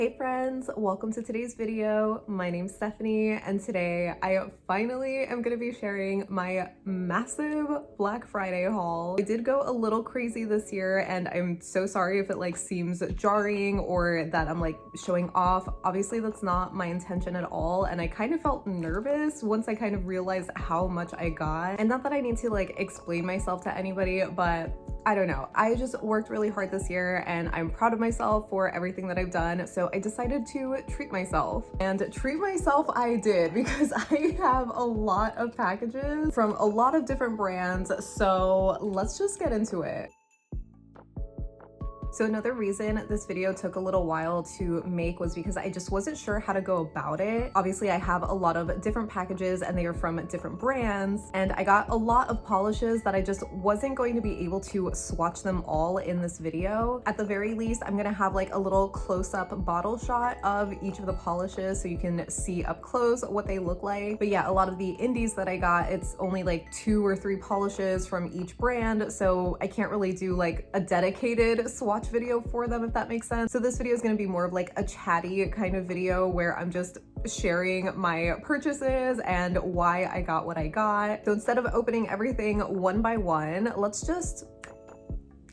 Hey friends, welcome to today's video. My name's Stephanie and today I finally am going to be sharing my massive Black Friday haul. I did go a little crazy this year and I'm so sorry if it seems jarring or that I'm showing off. Obviously that's not my intention at all, and I kind of felt nervous once I kind of realized how much I got. And not that I need to explain myself to anybody, but I don't know. I just worked really hard this year and I'm proud of myself for everything that I've done. So I decided to treat myself, and treat myself I did, because I have a lot of packages from a lot of different brands. So let's just get into it. So another reason this video took a little while to make was because I just wasn't sure how to go about it. Obviously I have a lot of different packages and they are from different brands, and I got a lot of polishes that I just wasn't going to be able to swatch them all in this video. At the very least, I'm gonna have a little close-up bottle shot of each of the polishes so you can see up close what they look like. But yeah, a lot of the indies that I got, it's only 2 or 3 polishes from each brand, so I can't really do a dedicated swatch video for them, if that makes sense. So this video is going to be more of a chatty kind of video where I'm just sharing my purchases and why I got what I got. So instead of opening everything one by one, let's just,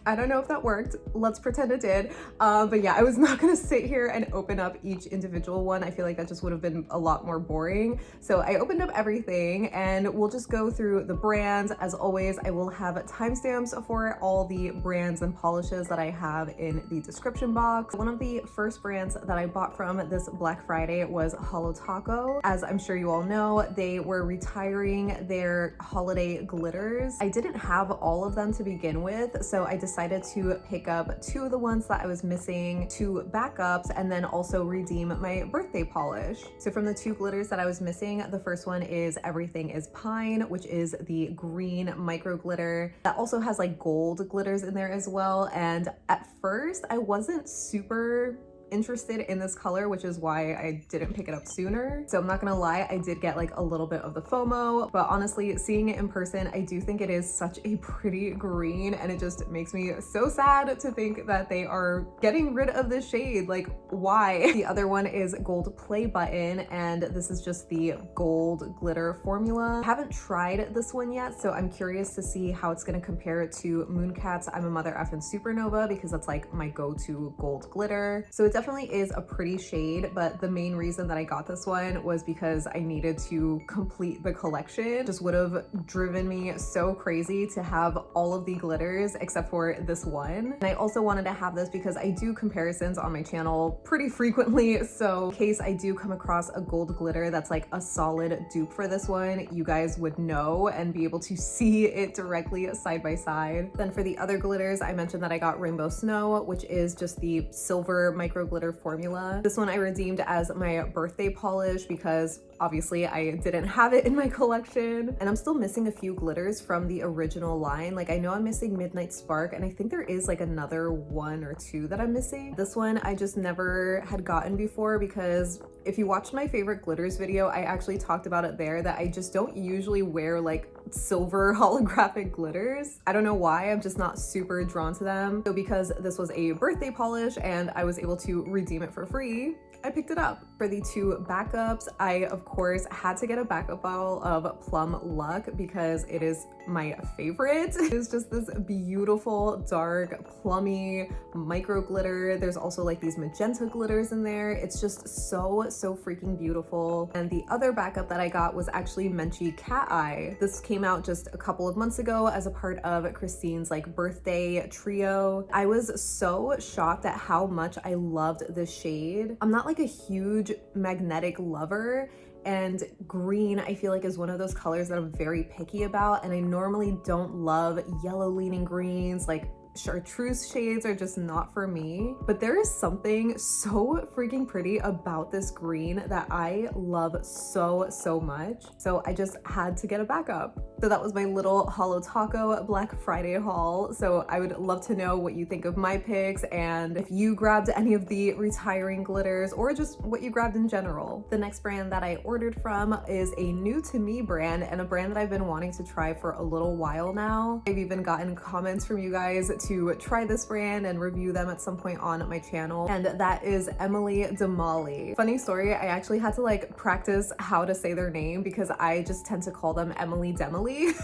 I don't know if that worked. Let's pretend it did. But yeah, I was not gonna sit here and open up each individual one. I feel like that just would have been a lot more boring. So I opened up everything and we'll just go through the brands. As always, I will have timestamps for all the brands and polishes that I have in the description box. One of the first brands that I bought from this Black Friday was Holo Taco. As I'm sure you all know, they were retiring their holiday glitters. I didn't have all of them to begin with, so I decided to pick up 2 of the ones that I was missing, 2 backups, and then also redeem my birthday polish. So from the 2 glitters that I was missing, the first one is Everything is Pine, which is the green micro glitter that also has gold glitters in there as well. And at first I wasn't super interested in this color, which is why I didn't pick it up sooner. So I'm not gonna lie, I did get a little bit of the FOMO, but honestly, seeing it in person, I do think it is such a pretty green, and it just makes me so sad to think that they are getting rid of this shade. Why? The other one is Gold Play Button, and this is just the gold glitter formula. I haven't tried this one yet, so I'm curious to see how it's gonna compare to Mooncat's I'm a Mother Effin' Supernova, because that's my go-to gold glitter. So it definitely is a pretty shade, but the main reason that I got this one was because I needed to complete the collection. Just would have driven me so crazy to have all of the glitters except for this one. And I also wanted to have this because I do comparisons on my channel pretty frequently, so in case I do come across a gold glitter that's a solid dupe for this one, you guys would know and be able to see it directly side by side. Then for the other glitters, I mentioned that I got Rainbow Snow, which is just the silver micro glitter formula. This one I redeemed as my birthday polish because obviously I didn't have it in my collection, and I'm still missing a few glitters from the original line. I know I'm missing Midnight Spark, and I think there is another 1 or 2 that I'm missing. This one I just never had gotten before, because if you watched my favorite glitters video, I actually talked about it there that I just don't usually wear silver holographic glitters. I don't know why, I'm just not super drawn to them. So because this was a birthday polish and I was able to redeem it for free, I picked it up. For the 2 backups, I of course had to get a backup bottle of Plum Luck because it is my favorite. It's just this beautiful, dark, plummy micro glitter. There's also these magenta glitters in there. It's just so freaking beautiful. And the other backup that I got was actually Menchie Cat Eye. This came out just a couple of months ago as a part of Christine's birthday trio. I was so shocked at how much I loved this shade. I'm not a huge magnetic lover, and green I feel is one of those colors that I'm very picky about, and I normally don't love yellow leaning greens. Chartreuse shades are just not for me, but there is something so freaking pretty about this green that I love so much. So I just had to get a backup. So that was my little Holo Taco Black Friday haul. So I would love to know what you think of my picks and if you grabbed any of the retiring glitters or just what you grabbed in general. The next brand that I ordered from is a new to me brand and a brand that I've been wanting to try for a little while now. I've even gotten comments from you guys to try this brand and review them at some point on my channel, and that is Emily Damali. Funny story, I actually had to like practice how to say their name because I just tend to call them Emily Demily.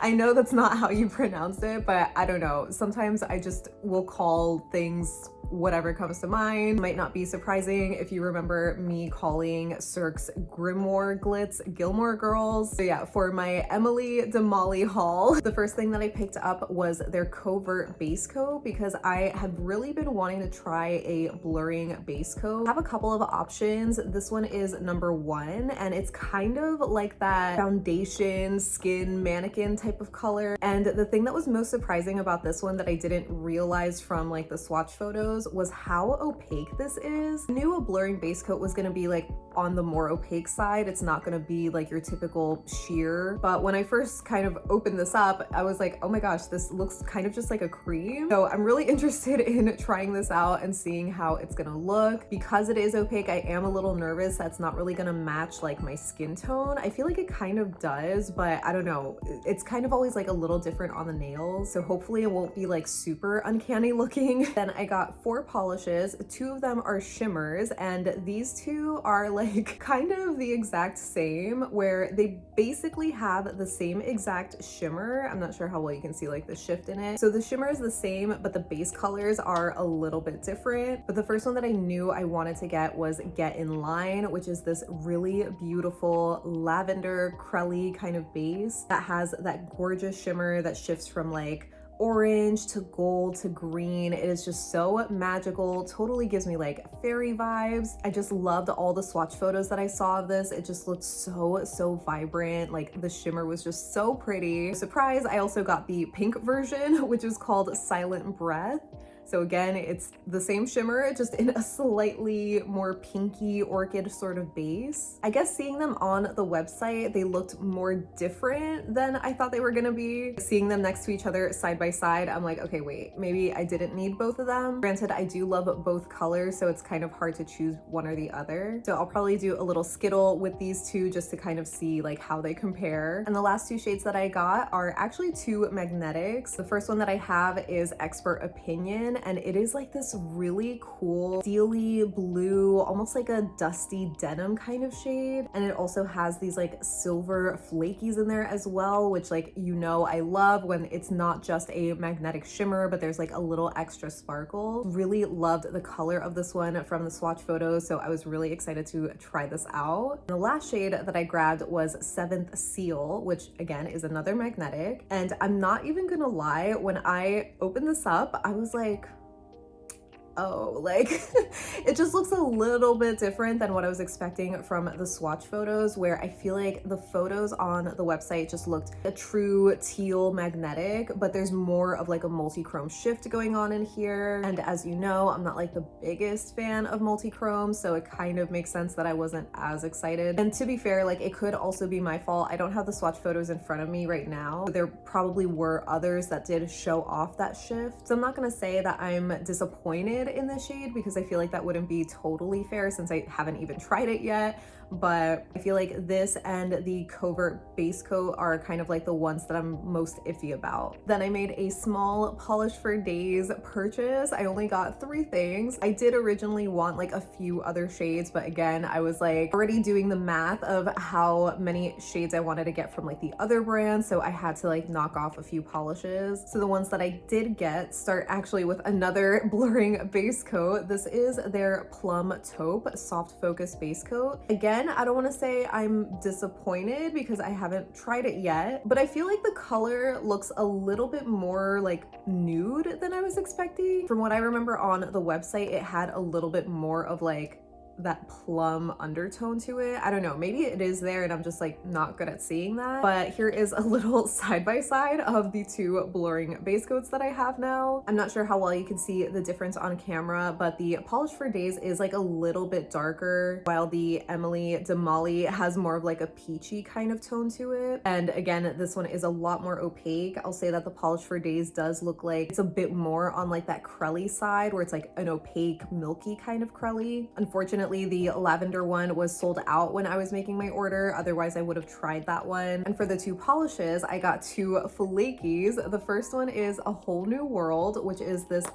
I know that's not how you pronounce it, but I don't know. Sometimes I just will call things whatever comes to mind. Might not be surprising if you remember me calling Cirque's Grimoire Glitz Gilmore Girls. So yeah, for my Emily Damali haul, the first thing that I picked up was their Covert base coat because I have really been wanting to try a blurring base coat. I have a couple of options. This one is number 1, and it's kind of like that foundation skin mannequin type of color. And the thing that was most surprising about this one that I didn't realize from like the swatch photos was how opaque this is. I knew a blurring base coat was gonna be like on the more opaque side. It's not gonna be like your typical sheer, but when I first kind of opened this up, I was like, oh my gosh, this looks kind of just like a cream. So I'm really interested in trying this out and seeing how it's gonna look. Because it is opaque, I am a little nervous that's not really gonna match like my skin tone. I feel like it kind of does, but I don't know. It's kind of always like a little different on the nails. So hopefully it won't be like super uncanny looking. Then I got 4 polishes. 2 of them are shimmers, and these 2 are like kind of the exact same, where they basically have the same exact shimmer. I'm not sure how well you can see like the shift in it. So the shimmer is the same, but the base colors are a little bit different. But the first one that I knew I wanted to get was Get In Line, which is this really beautiful lavender crelly kind of base that has that gorgeous shimmer that shifts from like orange to gold to green. It is just so magical, totally gives me like fairy vibes. I just loved all the swatch photos that I saw of this. It just looked so vibrant. Like the shimmer was just so pretty. Surprise, I also got the pink version, which is called Silent Breath. So again, it's the same shimmer, just in a slightly more pinky orchid sort of base. I guess seeing them on the website, they looked more different than I thought they were gonna be. Seeing them next to each other side by side, I'm like, okay, wait, maybe I didn't need both of them. Granted, I do love both colors, so it's kind of hard to choose one or the other. So I'll probably do a little skittle with these 2 just to kind of see like how they compare. And the last 2 shades that I got are actually 2 magnetics. The first one that I have is Expert Opinion, and it is like this really cool steely blue, almost like a dusty denim kind of shade. And it also has these like silver flakies in there as well, which like, you know, I love when it's not just a magnetic shimmer, but there's like a little extra sparkle. Really loved the color of this one from the swatch photos, so I was really excited to try this out. The last shade that I grabbed was 7th Seal, which again is another magnetic. And I'm not even gonna lie, when I opened this up, I was like, oh, like it just looks a little bit different than what I was expecting from the swatch photos, where I feel like the photos on the website just looked a true teal magnetic, but there's more of like a multi-chrome shift going on in here. And as you know, I'm not like the biggest fan of multi-chrome, so it kind of makes sense that I wasn't as excited. And to be fair, like it could also be my fault. I don't have the swatch photos in front of me right now. There probably were others that did show off that shift. So I'm not gonna say that I'm disappointed in this shade because I feel like that wouldn't be totally fair since I haven't even tried it yet. But I feel like this and the Covert base coat are kind of like the ones that I'm most iffy about. Then I made a small Polish for Days purchase. I only got 3 things. I did originally want like a few other shades, but again, I was like already doing the math of how many shades I wanted to get from like the other brands, so I had to like knock off a few polishes. So the ones that I did get start actually with another blurring base coat. This is their Plum Taupe Soft Focus base coat. Again, I don't want to say I'm disappointed because I haven't tried it yet, but I feel like the color looks a little bit more like nude than I was expecting. From what I remember on the website, it had a little bit more of like that plum undertone to it. I don't know, maybe it is there and I'm just like not good at seeing that. But here is a little side by side of the 2 blurring base coats that I have now. I'm not sure how well you can see the difference on camera, but the Polish for Days is like a little bit darker, while the Emily Damali has more of like a peachy kind of tone to it. And again, this one is a lot more opaque. I'll say that the Polish for Days does look like it's a bit more on like that crelly side, where it's like an opaque milky kind of crelly. Unfortunately, Unfortunately, the lavender one was sold out when I was making my order. Otherwise, I would have tried that one. And for the two polishes, I got two flakies. The first one is A Whole New World, which is this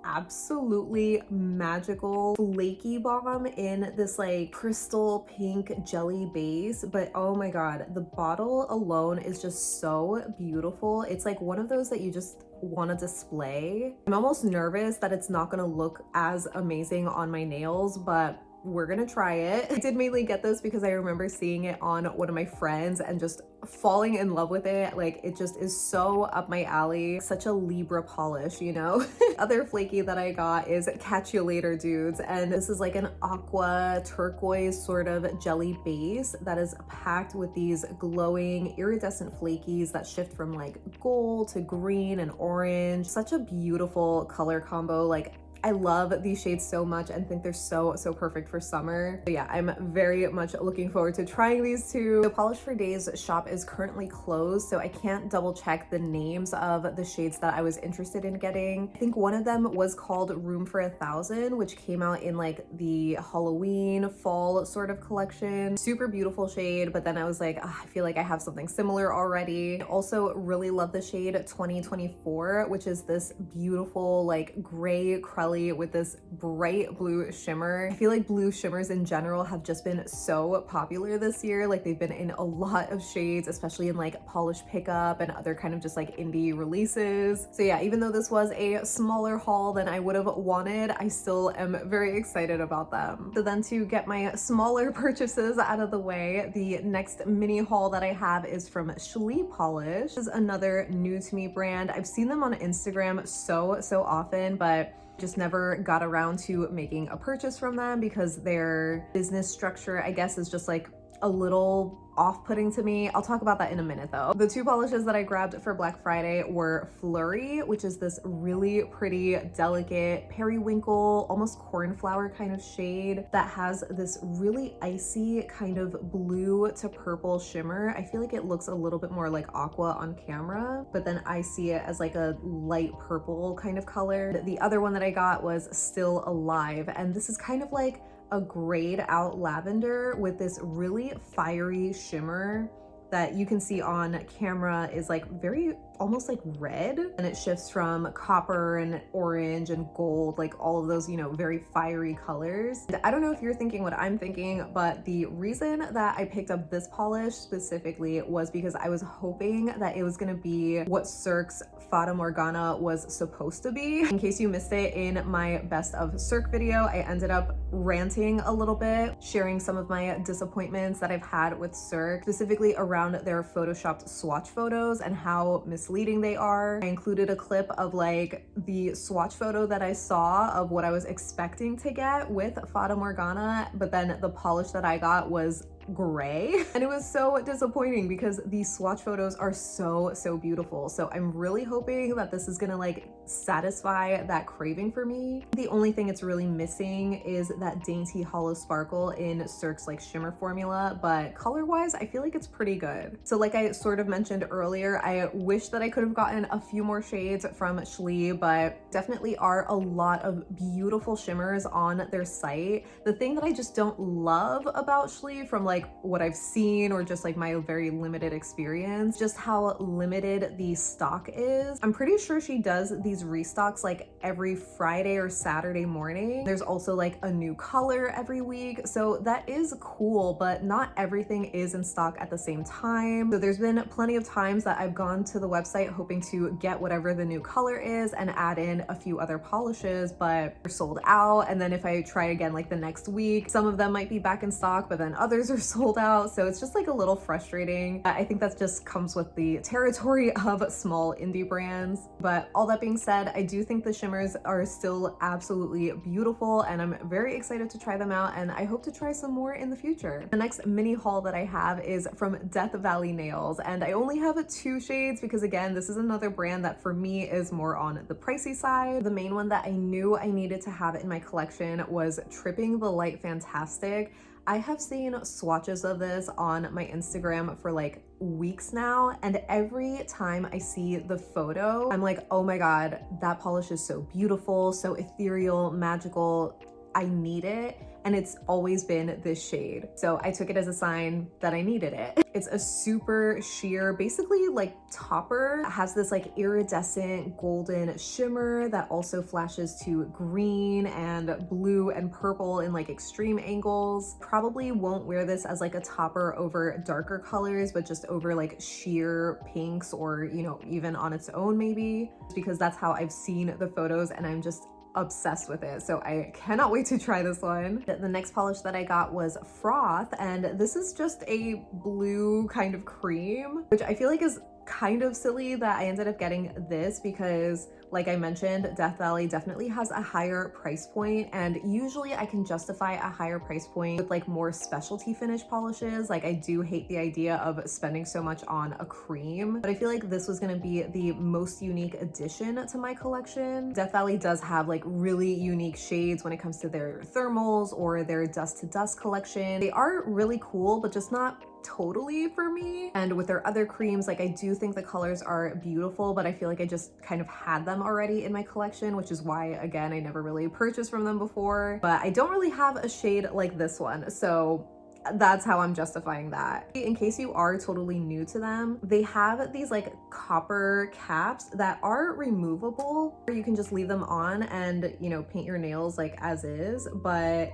absolutely magical flaky bomb in this like crystal pink jelly base. But oh my god, the bottle alone is just so beautiful. It's like one of those that you just want to display. I'm almost nervous that it's not gonna look as amazing on my nails, but we're gonna try it. I did mainly get this because I remember seeing it on one of my friends and just falling in love with it. Like, it just is so up my alley. Such a Libra polish, you know? Other flaky that I got is Catch You Later Dudes, and this is like an aqua turquoise sort of jelly base that is packed with these glowing iridescent flakies that shift from like gold to green and orange. Such a beautiful color combo. Like, I love these shades so much and think they're so perfect for summer. So yeah, I'm very much looking forward to trying these two. The Polish for Days shop is currently closed, so I can't double check the names of the shades that I was interested in getting. I think one of them was called Room for 1,000, which came out in like the Halloween fall sort of collection. Super beautiful shade, but then I was like, I feel like I have something similar already. I also really love the shade 2024, which is this beautiful like gray crelly with this bright blue shimmer. I feel like blue shimmers in general have just been so popular this year. Like, they've been in a lot of shades, especially in like Polish Pickup and other kind of just like indie releases. So yeah, even though this was a smaller haul than I would have wanted, I still am very excited about them. So then, to get my smaller purchases out of the way, the next mini haul that I have is from Shleee Polish. This is another new to me brand. I've seen them on Instagram so often, but just never got around to making a purchase from them because their business structure, I guess, is just like a little off-putting to me. I'll talk about that in a minute though. The two polishes that I grabbed for Black Friday were Flurry, which is this really pretty, delicate periwinkle, almost cornflower kind of shade that has this really icy kind of blue to purple shimmer. I feel like it looks a little bit more like aqua on camera, but then I see it as like a light purple kind of color. The other one that I got was Still Alive, and this is kind of like a grayed out lavender with this really fiery shimmer that you can see on camera is like very almost like red, and it shifts from copper and orange and gold, like all of those, you know, very fiery colors. And I don't know if you're thinking what I'm thinking, but the reason that I picked up this polish specifically was because I was hoping that it was gonna be what Cirque's Fata Morgana was supposed to be. In case you missed it in my best of Cirque video, I ended up ranting a little bit, sharing some of my disappointments that I've had with Cirque, specifically around their photoshopped swatch photos and how misleading they are. I included a clip of like the swatch photo that I saw of what I was expecting to get with Fata Morgana, but then the polish that I got was gray, and it was so disappointing because these swatch photos are so beautiful. So I'm really hoping that this is gonna like satisfy that craving for me. The only thing it's really missing is that dainty hollow sparkle in Cirque's like shimmer formula, but color wise I feel like it's pretty good. So like I sort of mentioned earlier, I wish that I could have gotten a few more shades from Shleee, but definitely are a lot of beautiful shimmers on their site. The thing that I just don't love about Shleee from like what I've seen or just like my very limited experience, just how limited the stock is. I'm pretty sure she does these restocks like every Friday or Saturday morning. There's also like a new color every week, so that is cool, but not everything is in stock at the same time. So there's been plenty of times that I've gone to the website hoping to get whatever the new color is and add in a few other polishes, but they're sold out. And then if I try again like the next week, some of them might be back in stock, but then others are sold out. So it's just like a little frustrating. I think that just comes with the territory of small indie brands. But all that being said, I do think the shimmers are still absolutely beautiful, and I'm very excited to try them out, and I hope to try some more in the future. The next mini haul that I have is from Death Valley Nails, and I only have 2 shades because again, this is another brand that for me is more on the pricey side. The main one that I knew I needed to have in my collection was Tripping the Light Fantastic. I have seen swatches of this on my Instagram for like weeks now, and every time I see the photo, I'm like, oh my god, that polish is so beautiful, so ethereal, magical. I need it. and it's always been this shade. So I took it as a sign that I needed it. It's a super sheer, basically like topper. It has this like iridescent golden shimmer that also flashes to green and blue and purple in like extreme angles. Probably won't wear this as like a topper over darker colors, but just over like sheer pinks, or you know, even on its own maybe, because that's how I've seen the photos and I'm just obsessed with it. So I cannot wait to try this one. The next polish that I got was Froth, and this is just a blue kind of cream, which I feel like is kind of silly that I ended up getting this, because like I mentioned, Death Valley definitely has a higher price point, and usually I can justify a higher price point with like more specialty finish polishes. Like I do hate the idea of spending so much on a cream, but I feel like this was gonna be the most unique addition to my collection. Death Valley does have like really unique shades when it comes to their thermals or their dust to dust collection. They are really cool, but just not totally for me. And with their other creams, like I do think the colors are beautiful, but I feel like I just kind of had them already in my collection, which is why, again, I never really purchased from them before. But I don't really have a shade like this one, so that's how I'm justifying that. In case you are totally new to them, they have these like copper caps that are removable, or you can just leave them on and, you know, paint your nails like as is, but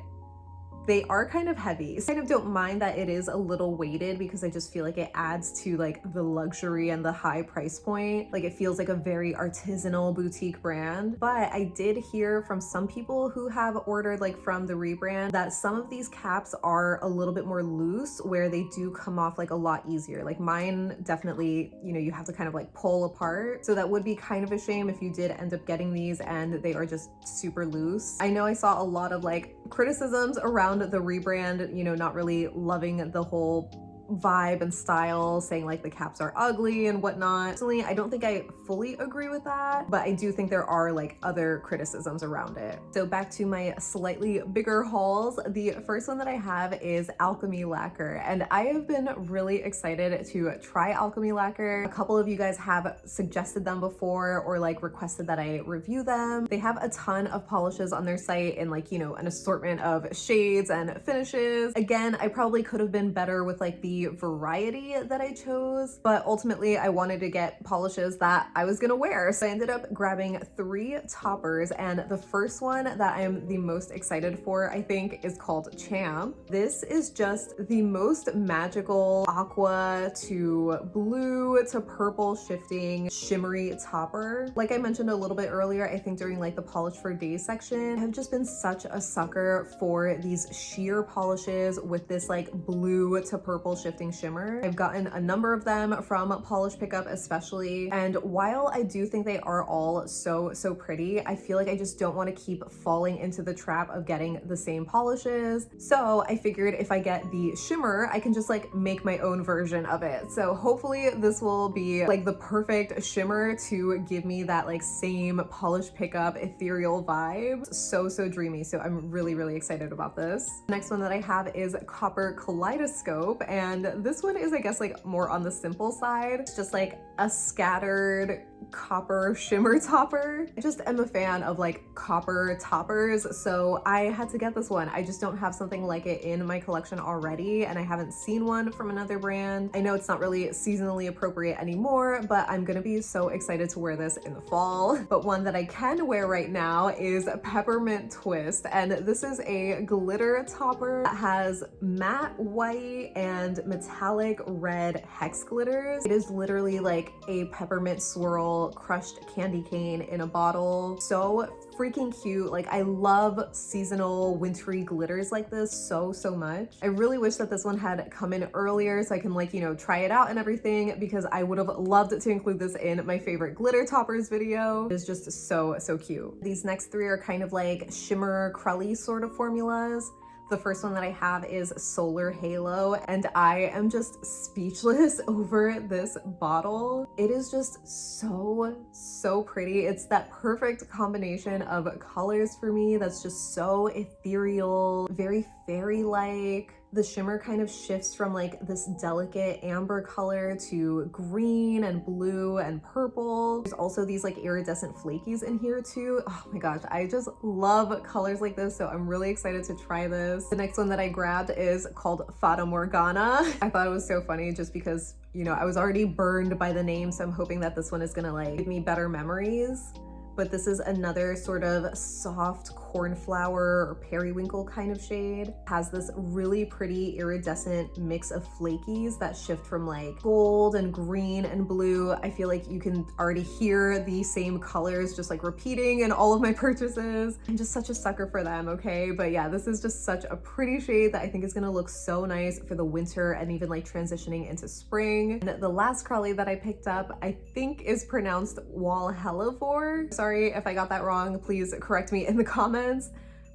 they are kind of heavy. So I kind of don't mind that it is a little weighted, because I just feel like it adds to like the luxury and the high price point. Like it feels like a very artisanal boutique brand. But I did hear from some people who have ordered like from the rebrand that some of these caps are a little bit more loose, where they do come off like a lot easier. Like mine definitely, you know, you have to kind of like pull apart. So that would be kind of a shame if you did end up getting these and they are just super loose. I know I saw a lot of like criticisms around the rebrand, you know, not really loving the whole vibe and style, saying like the caps are ugly and whatnot. Personally, I don't think I fully agree with that, but I do think there are like other criticisms around it. So back to my slightly bigger hauls. The first one that I have is Alchemy Lacquer, and I have been really excited to try Alchemy Lacquer. A couple of you guys have suggested them before, or like requested that I review them. They have a ton of polishes on their site in like, you know, an assortment of shades and finishes. Again, I probably could have been better with like the variety that I chose, but ultimately I wanted to get polishes that I was gonna wear. So I ended up grabbing 3 toppers, and the first one that I'm the most excited for, I think, is called Champ. This is just the most magical aqua to blue to purple shifting shimmery topper. Like I mentioned a little bit earlier, I think during like the polish for days section, I've just been such a sucker for these sheer polishes with this like blue to purple shifting shimmer. I've gotten a number of them from Polish Pickup especially, and while I do think they are all so pretty, I feel like I just don't want to keep falling into the trap of getting the same polishes. So I figured if I get the shimmer, I can just like make my own version of it. So hopefully this will be like the perfect shimmer to give me that like same Polish Pickup ethereal vibe. So dreamy. So I'm really excited about this. Next one that I have is Copper Kaleidoscope, and this one is, I guess, like more on the simple side. It's just like a scattered copper shimmer topper. I just am a fan of like copper toppers, so I had to get this one. I just don't have something like it in my collection already, and I haven't seen one from another brand. I know it's not really seasonally appropriate anymore, but I'm gonna be so excited to wear this in the fall. But one that I can wear right now is Peppermint Twist, and this is a glitter topper that has matte white and metallic red hex glitters. It is literally like a peppermint swirl crushed candy cane in a bottle. So freaking cute. Like I love seasonal wintry glitters like this so much. I really wish that this one had come in earlier so I can like, you know, try it out and everything, because I would have loved to include this in my favorite glitter toppers video. It's just so cute. These next 3 are kind of like shimmer crully sort of formulas. The first one that I have is Solar Halo, and I am just speechless over this bottle. It is just so pretty. It's that perfect combination of colors for me that's just so ethereal, very fairy-like. The shimmer kind of shifts from like this delicate amber color to green and blue and purple. There's also these like iridescent flakies in here too. Oh my gosh, I just love colors like this, so I'm really excited to try this. The next one that I grabbed is called Fata Morgana. I thought it was so funny just because, you know, I was already burned by the name, so I'm hoping that this one is gonna like give me better memories. But this is another sort of soft cornflower or periwinkle kind of shade. Has this really pretty iridescent mix of flakies that shift from like gold and green and blue. I feel like you can already hear the same colors just like repeating in all of my purchases. I'm just such a sucker for them, okay? But yeah, this is just such a pretty shade that I think is gonna look so nice for the winter and even like transitioning into spring. And the last Crowley that I picked up, I think is pronounced Walhelivor. Sorry if I got that wrong, please correct me in the comments.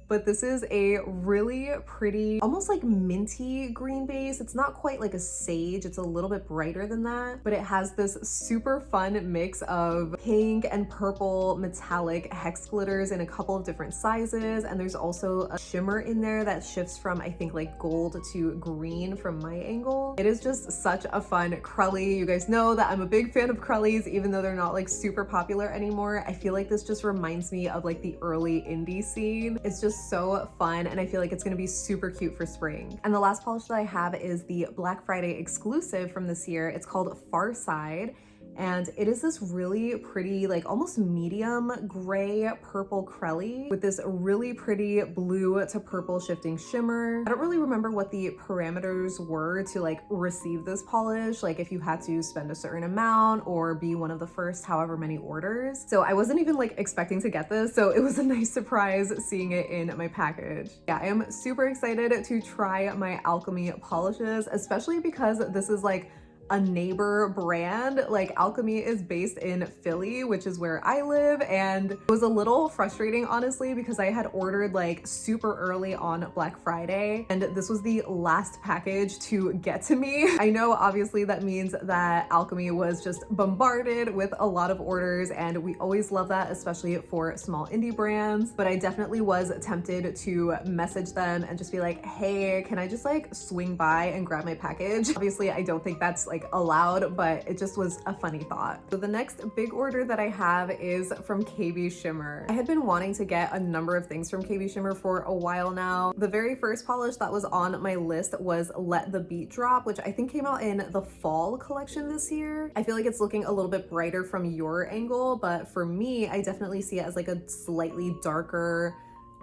But this is a really pretty, almost like minty green base. It's not quite like a sage, it's a little bit brighter than that, but it has this super fun mix of pink and purple metallic hex glitters in a couple of different sizes. And there's also a shimmer in there that shifts from, I think, like gold to green from my angle. It is just such a fun Crowley. You guys know that I'm a big fan of Crowleys, even though they're not like super popular anymore. I feel like this just reminds me of like the early indie scene. It's just so fun, and I feel like it's gonna be super cute for spring. And the last polish that I have is the Black Friday exclusive from this year. It's called Farside. And it is this really pretty, like almost medium gray purple Crowley with this really pretty blue to purple shifting shimmer. I don't really remember what the parameters were to like receive this polish, like if you had to spend a certain amount or be one of the first however many orders. So I wasn't even like expecting to get this, so it was a nice surprise seeing it in my package. Yeah, I am super excited to try my Alchemy polishes, especially because this is like a neighbor brand. Like Alchemy is based in Philly, which is where I live, and it was a little frustrating honestly because I had ordered like super early on Black Friday and this was the last package to get to me. I know obviously that means that Alchemy was just bombarded with a lot of orders, and we always love that, especially for small indie brands, but I definitely was tempted to message them and just be like, hey, can I just like swing by and grab my package? Obviously I don't think that's like allowed, but it just was a funny thought. So the next big order that I have is from KBShimmer. I had been wanting to get a number of things from KBShimmer for a while now. The very first polish that was on my list was Let the Beet Drop, which I think came out in the fall collection this year. I feel like it's looking a little bit brighter from your angle, but for me, I definitely see it as like a slightly darker,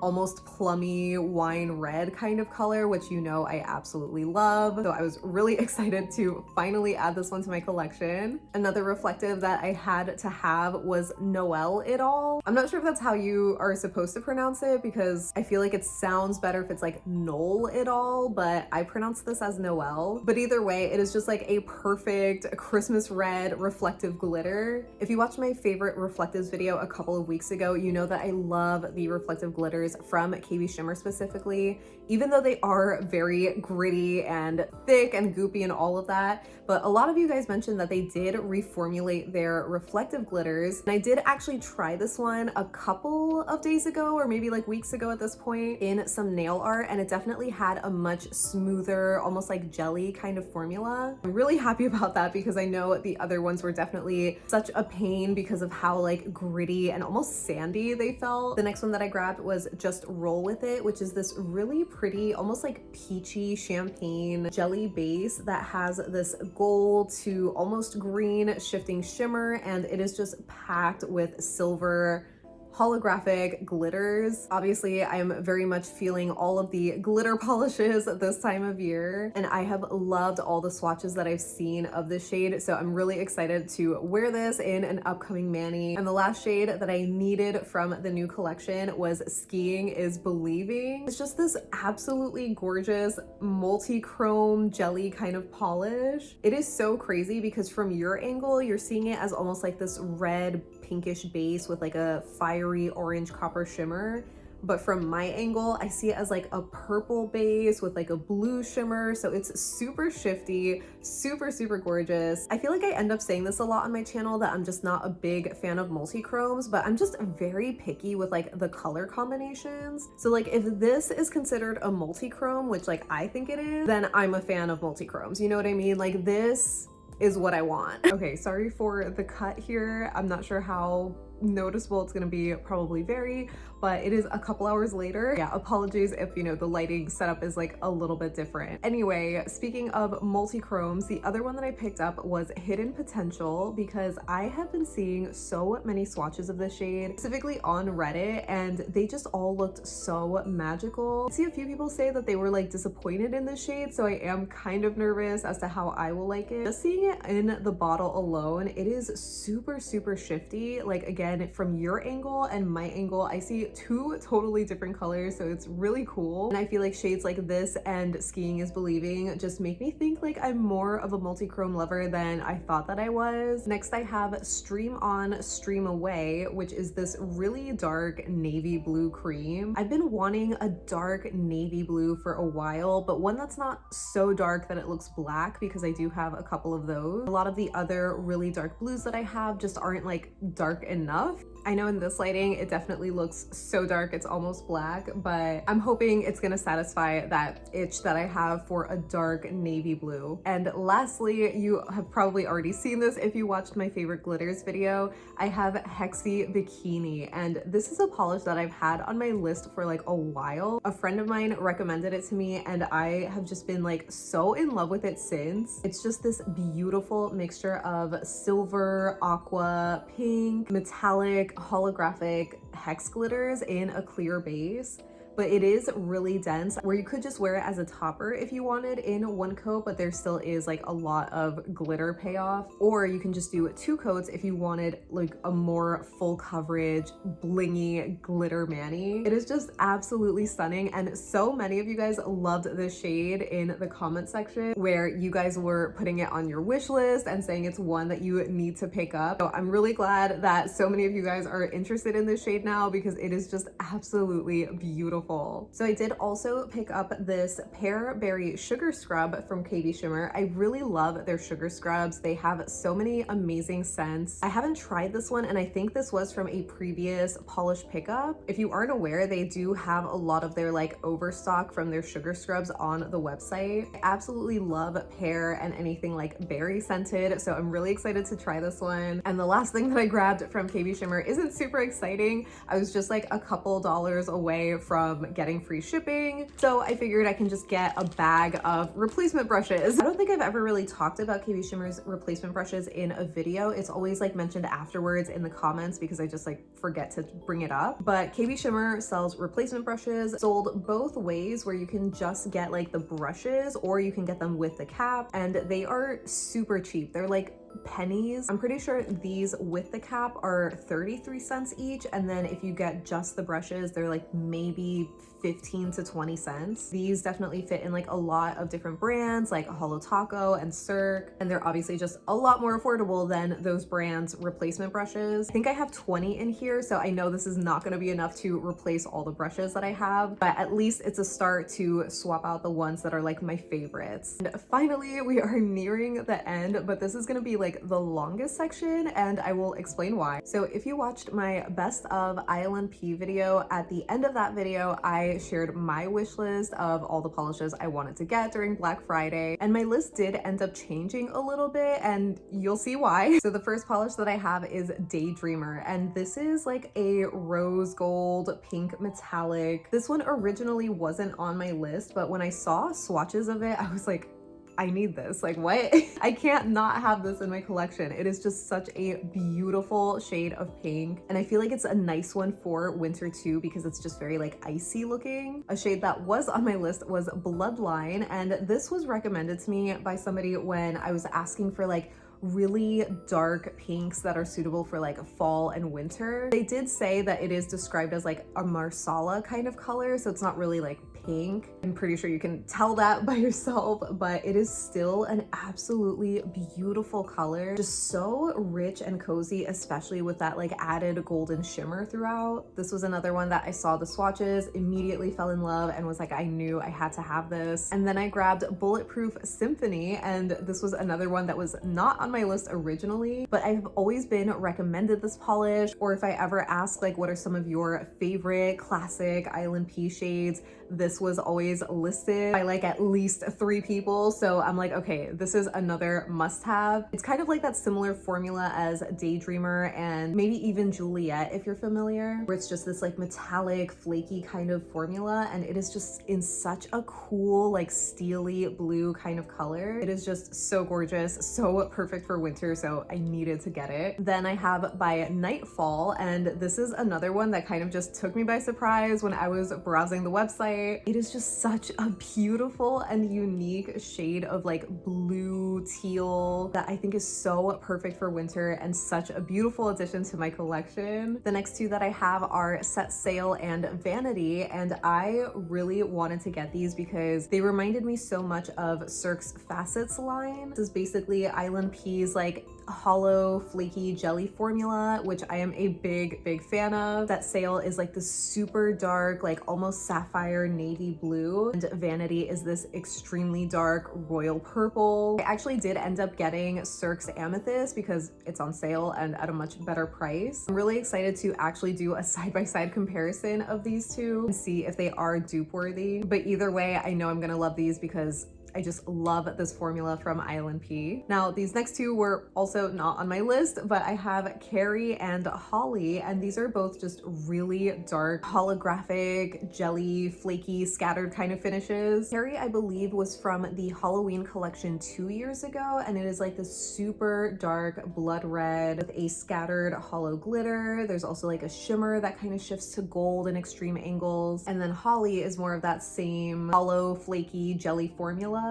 almost plummy wine red kind of color, which you know I absolutely love. So I was really excited to finally add this one to my collection. Another reflective that I had to have was Noel It All. I'm not sure if that's how you are supposed to pronounce it because I feel like it sounds better if it's like Noel It All, but I pronounce this as Noel. But either way, it is just like a perfect Christmas red reflective glitter. If you watched my favorite reflectives video a couple of weeks ago, you know that I love the reflective glitters from KBShimmer specifically, even though they are very gritty and thick and goopy and all of that. But a lot of you guys mentioned that they did reformulate their reflective glitters. And I did actually try this one a couple of days ago, or maybe like weeks ago at this point, in some nail art, and it definitely had a much smoother, almost like jelly kind of formula. I'm really happy about that because I know the other ones were definitely such a pain because of how like gritty and almost sandy they felt. The next one that I grabbed was Just Roll With It, which is this really pretty, almost like peachy champagne jelly base that has this gold to almost green shifting shimmer, and it is just packed with silver holographic glitters. Obviously, I am very much feeling all of the glitter polishes this time of year, and I have loved all the swatches that I've seen of this shade, so I'm really excited to wear this in an upcoming mani. And the last shade that I needed from the new collection was Skiing is Believing. It's just this absolutely gorgeous multi-chrome jelly kind of polish. It is so crazy because from your angle, you're seeing it as almost like this red pinkish base with like a fiery orange copper shimmer, but from my angle, I see it as like a purple base with like a blue shimmer. So it's super shifty, super, super gorgeous. I feel like I end up saying this a lot on my channel that I'm just not a big fan of multi-chromes, but I'm just very picky with like the color combinations. So like if this is considered a multi-chrome, which like I think it is, then I'm a fan of multi-chromes. You know what I mean? Like this is what I want. Okay, sorry for the cut here. I'm not sure how noticeable it's gonna be, probably very, but it is a couple hours later. Yeah, apologies if, you know, the lighting setup is like a little bit different. Anyway, speaking of multi-chromes, the other one that I picked up was Hidden Potential because I have been seeing so many swatches of this shade, specifically on Reddit, and they just all looked so magical. I see a few people say that they were like disappointed in this shade, so I am kind of nervous as to how I will like it. Just seeing it in the bottle alone, it is super, super shifty. Like again, from your angle and my angle, I see two totally different colors, so it's really cool. And I feel like shades like this and Skiing is Believing just make me think like I'm more of a multi-chrome lover than I thought that I was. Next, I have Stream On, Stream Away, which is this really dark navy blue cream. I've been wanting a dark navy blue for a while, but one that's not so dark that it looks black, because I do have a couple of those. A lot of the other really dark blues that I have just aren't like dark enough. I know in this lighting it definitely looks so dark it's almost black, but I'm hoping it's gonna satisfy that itch that I have for a dark navy blue. And lastly, you have probably already seen this if you watched my favorite glitters video, I have Hexy Bikini, and this is a polish that I've had on my list for like a while. A friend of mine recommended it to me and I have just been like so in love with it since. It's just this beautiful mixture of silver, aqua, pink, metallic, holographic hex glitters in a clear base. But it is really dense, where you could just wear it as a topper if you wanted in one coat, but there still is like a lot of glitter payoff. Or you can just do 2 coats if you wanted like a more full coverage, blingy glitter mani. It is just absolutely stunning, and so many of you guys loved this shade in the comment section, where you guys were putting it on your wish list and saying it's one that you need to pick up. So I'm really glad that so many of you guys are interested in this shade now, because it is just absolutely beautiful. So I did also pick up this Pear Berry Sugar Scrub from KBShimmer. I really love their sugar scrubs. They have so many amazing scents. I haven't tried this one, and I think this was from a previous polish pickup. If you aren't aware, they do have a lot of their like overstock from their sugar scrubs on the website. I absolutely love pear and anything like berry scented, so I'm really excited to try this one. And the last thing that I grabbed from KBShimmer isn't super exciting. I was just like a couple dollars away from getting free shipping, so I figured I can just get a bag of replacement brushes. I don't think I've ever really talked about KBShimmer's replacement brushes in a video. It's always like mentioned afterwards in the comments because I just like forget to bring it up. But KBShimmer sells replacement brushes, sold both ways, where you can just get like the brushes or you can get them with the cap, and they are super cheap. They're like pennies. I'm pretty sure these with the cap are 33 cents each, and then if you get just the brushes, they're like maybe 15 to 20 cents. These definitely fit in like a lot of different brands like Holo Taco and Cirque, and they're obviously just a lot more affordable than those brands' replacement brushes. I think I have 20 in here, so I know this is not going to be enough to replace all the brushes that I have, but at least it's a start to swap out the ones that are like my favorites. And finally, we are nearing the end, but this is going to be like the longest section, and I will explain why. So if you watched my best of ILNP video, at the end of that video, I shared my wish list of all the polishes I wanted to get during Black Friday, and my list did end up changing a little bit, and you'll see why. So the first polish that I have is Daydreamer, and this is like a rose gold pink metallic. This one originally wasn't on my list, but when I saw swatches of it, I was like, I need this. Like, what? I can't not have this in my collection. It is just such a beautiful shade of pink, and I feel like it's a nice one for winter too, because it's just very like icy looking. A shade that was on my list was Bloodline, and this was recommended to me by somebody when I was asking for like really dark pinks that are suitable for like fall and winter. They did say that it is described as like a marsala kind of color, so it's not really like pink. I'm pretty sure you can tell that by yourself, but it is still an absolutely beautiful color. Just so rich and cozy, especially with that like added golden shimmer throughout. This was another one that I saw the swatches, immediately fell in love and was like, I knew I had to have this. And then I grabbed Bulletproof Symphony, and this was another one that was not on my list originally, but I've always been recommended this polish, or if I ever ask like what are some of your favorite classic ILNP shades, this was always listed by like at least 3 people. So I'm like, okay, this is another must-have. It's kind of like that similar formula as Daydreamer and maybe even Juliet, if you're familiar, where it's just this like metallic, flaky kind of formula, and it is just in such a cool, like steely blue kind of color. It is just so gorgeous, so perfect for winter, so I needed to get it. Then I have By Nightfall, and this is another one that kind of just took me by surprise when I was browsing the website. It is just such a beautiful and unique shade of like blue teal that I think is so perfect for winter and such a beautiful addition to my collection. The next 2 that I have are Set Sail and Vanity, and I really wanted to get these because they reminded me so much of Cirque's Facets line. This is basically ILNP's like hollow flaky jelly formula, which I am a big fan of. That Sail is like this super dark, like almost sapphire navy blue, and Vanity is this extremely dark royal purple. I actually did end up getting Cirque's Amethyst because it's on sale and at a much better price. I'm really excited to actually do a side-by-side comparison of these 2 and see if they are dupe worthy, but either way I know I'm gonna love these because I just love this formula from ILNP. Now, these next 2 were also not on my list, but I have Carrie and Holly, and these are both just really dark, holographic, jelly, flaky, scattered kind of finishes. Carrie, I believe, was from the Halloween collection 2 years ago, and it is like this super dark blood red with a scattered hollow glitter. There's also like a shimmer that kind of shifts to gold in extreme angles. And then Holly is more of that same hollow, flaky, jelly formula,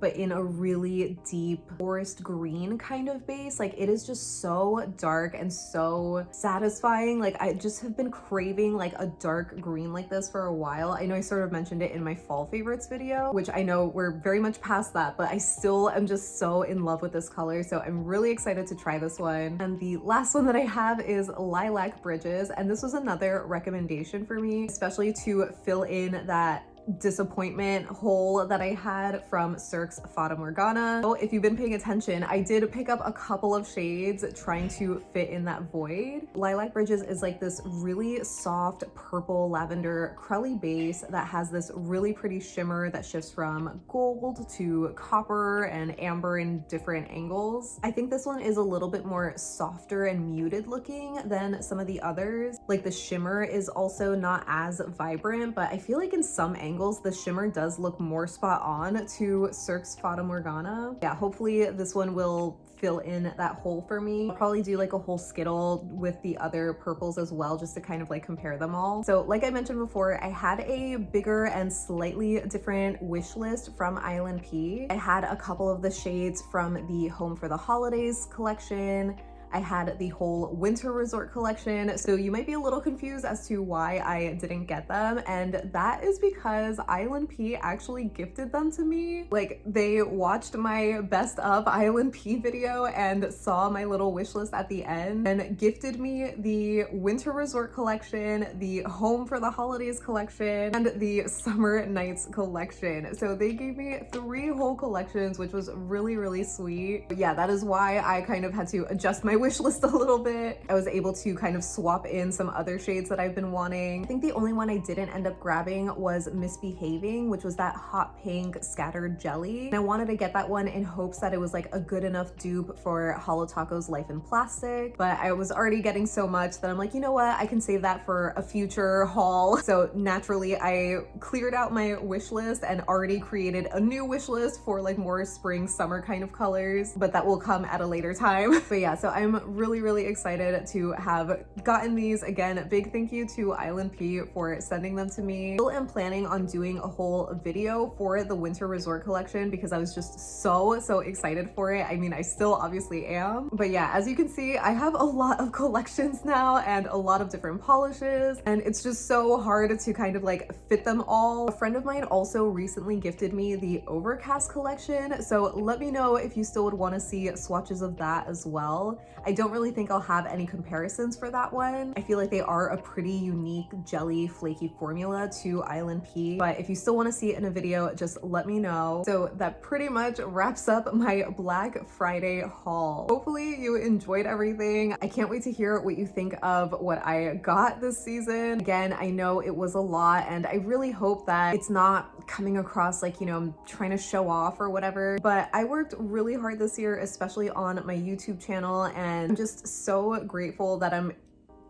but in a really deep forest green kind of base. Like, it is just so dark and so satisfying. Like, I just have been craving like a dark green like this for a while. I know I sort of mentioned it in my fall favorites video, which I know we're very much past that, but I still am just so in love with this color. So I'm really excited to try this one. And the last one that I have is Lilac Bridges. And this was another recommendation for me, especially to fill in that disappointment hole that I had from Cirque's Fata Morgana. So if you've been paying attention, I did pick up a couple of shades trying to fit in that void. Lilac Bridges is like this really soft purple lavender crelly base that has this really pretty shimmer that shifts from gold to copper and amber in different angles. I think this one is a little bit more softer and muted looking than some of the others. Like, the shimmer is also not as vibrant, but I feel like in some angles the shimmer does look more spot on to Cirque's Fata Morgana. Yeah, hopefully this one will fill in that hole for me. I'll probably do like a whole skittle with the other purples as well, just to kind of like compare them all. So like I mentioned before, I had a bigger and slightly different wish list from ILNP. I had a couple of the shades from the Home for the Holidays collection. I had the whole winter resort collection, so you might be a little confused as to why I didn't get them, and that is because ILNP actually gifted them to me. Like, they watched my best of ILNP video and saw my little wish list at the end and gifted me the winter resort collection, the Home for the Holidays collection, and the Summer Nights collection. So they gave me 3 whole collections, which was really sweet. But yeah, that is why I kind of had to adjust my wish list a little bit. I was able to kind of swap in some other shades that I've been wanting. I think the only one I didn't end up grabbing was Misbehaving, which was that hot pink scattered jelly. And I wanted to get that one in hopes that it was like a good enough dupe for Holo Taco's Life in Plastic, but I was already getting so much that I'm like, you know what, I can save that for a future haul. So naturally I cleared out my wish list and already created a new wish list for like more spring summer kind of colors, but that will come at a later time. But yeah, so I'm I'm really excited to have gotten these. Again, big thank you to ILNP for sending them to me. I still am planning on doing a whole video for the winter resort collection because I was just so excited for it. I mean, I still obviously am, but yeah, as you can see, I have a lot of collections now and a lot of different polishes, and it's just so hard to kind of like fit them all. A friend of mine also recently gifted me the Overcast collection, so let me know if you still would want to see swatches of that as well. I don't really think I'll have any comparisons for that one. I feel like they are a pretty unique jelly flaky formula to ILNP, but if you still want to see it in a video, just let me know. So that pretty much wraps up my Black Friday haul. Hopefully you enjoyed everything. I can't wait to hear what you think of what I got this season. Again, I know it was a lot, and I really hope that it's not coming across like, you know, I'm trying to show off or whatever, but I worked really hard this year, especially on my YouTube channel, and I'm just so grateful that I'm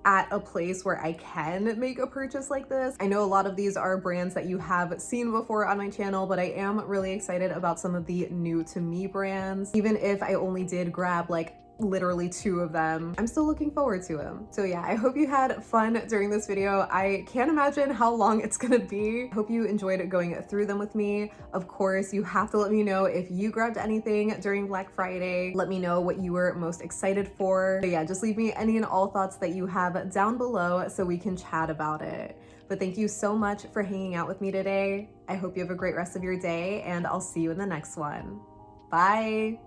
at a place where I can make a purchase like this. I know a lot of these are brands that you have seen before on my channel, but I am really excited about some of the new to me brands. Even if I only did grab like literally 2 of them, I'm still looking forward to them. So yeah, I hope you had fun during this video. I can't imagine how long it's gonna be. Hope you enjoyed going through them with me. Of course, you have to let me know if you grabbed anything during Black Friday. Let me know what you were most excited for. But yeah, just leave me any and all thoughts that you have down below so we can chat about it. But thank you so much for hanging out with me today. I hope you have a great rest of your day, and I'll see you in the next one. Bye.